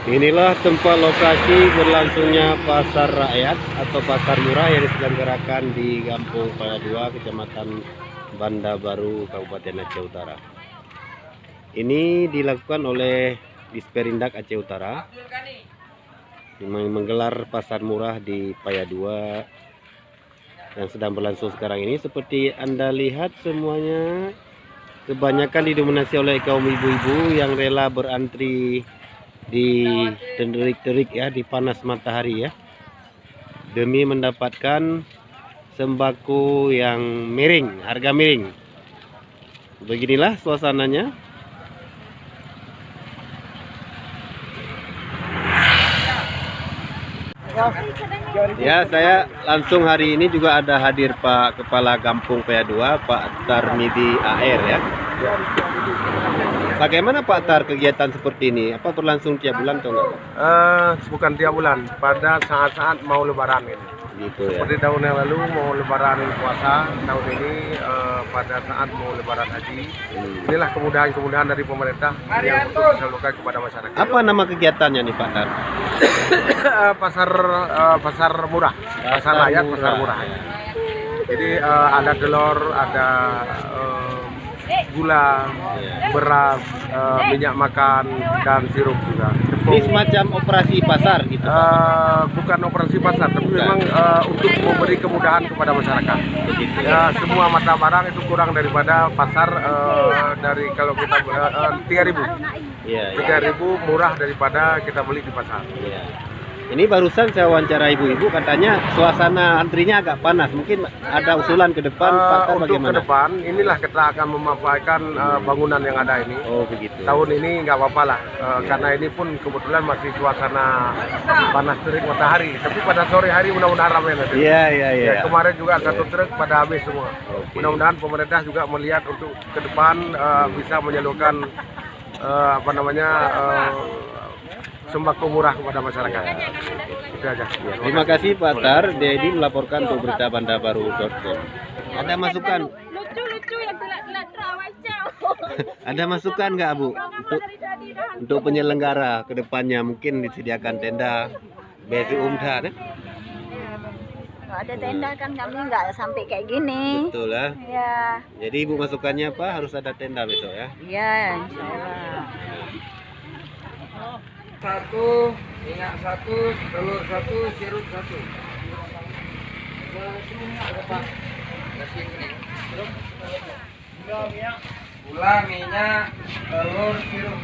Inilah tempat lokasi berlangsungnya pasar rakyat atau pasar murah yang diselenggarakan di Kampung Paya 2, Kecamatan Banda Baru, Kabupaten Aceh Utara. Ini dilakukan oleh Disperindak Aceh Utara yang menggelar pasar murah di Paya 2 yang sedang berlangsung sekarang ini. Seperti Anda lihat, semuanya kebanyakan didominasi oleh kaum ibu-ibu yang rela berantri di terik-terik ya, di panas matahari ya, demi mendapatkan sembako yang miring, harga miring. Beginilah suasananya. Ya, saya langsung hari ini juga ada hadir Pak Kepala Kampung Paya 2, Pak Tarmidi AR ya. Bagaimana Pak Tar kegiatan seperti ini? Apa berlangsung tiap bulan atau enggak? Bukan tiap bulan, pada saat-saat mau lebaran ini. Gitu ya. Seperti tahun yang lalu mau lebaran puasa, tahun ini pada saat mau lebaran haji. Inilah kemudahan-kemudahan dari pemerintah yang untuk disalurkan kepada masyarakat. Apa nama kegiatannya nih Pak Tar? Pasar murah, pasar rakyat, pasar murah. Jadi ada telur, ada gula, beras, minyak makan, dan sirup juga. Ini semacam operasi pasar gitu. Bukan operasi pasar, tapi memang untuk memberi kemudahan kepada masyarakat. Ya, semua mata barang itu kurang daripada pasar dari kalau kita 3.000. Iya, 3.000 murah daripada kita beli di pasar. iya. Ini barusan saya wawancara ibu-ibu, katanya suasana antrinya agak panas. Mungkin ada usulan ke depan, Pak Tar, untuk bagaimana? ke depan, inilah kita akan memanfaatkan bangunan yang ada ini. Oh begitu. Tahun ini nggak apa-apa lah, karena ini pun kebetulan masih suasana panas terik matahari. Tapi pada sore hari mudah-mudahan ramai nanti. Iya, iya, iya. Ya, kemarin juga satu truk pada habis semua. Oke. Mudah-mudahan pemerintah juga melihat untuk ke depan bisa menyalurkan sembako murah kepada masyarakat. Itu aja. Ya, terima kasih Pak Tar. Dedi melaporkan untuk berita bandabaru.com. Ada masukan? Lucu-lucu yang gelap-gelap macam. Ada masukan nggak Bu untuk penyelenggara ke depannya? Mungkin disediakan tenda besi umdah deh. Kalau ada tenda kan kami nggak sampai kayak gini. Betul lah. Ya, Jadi Ibu masukannya apa? Harus ada tenda besok ya. iya, insya Allah. Satu, minyak satu, telur satu, sirup satu. Gula, minyak, telur, sirup.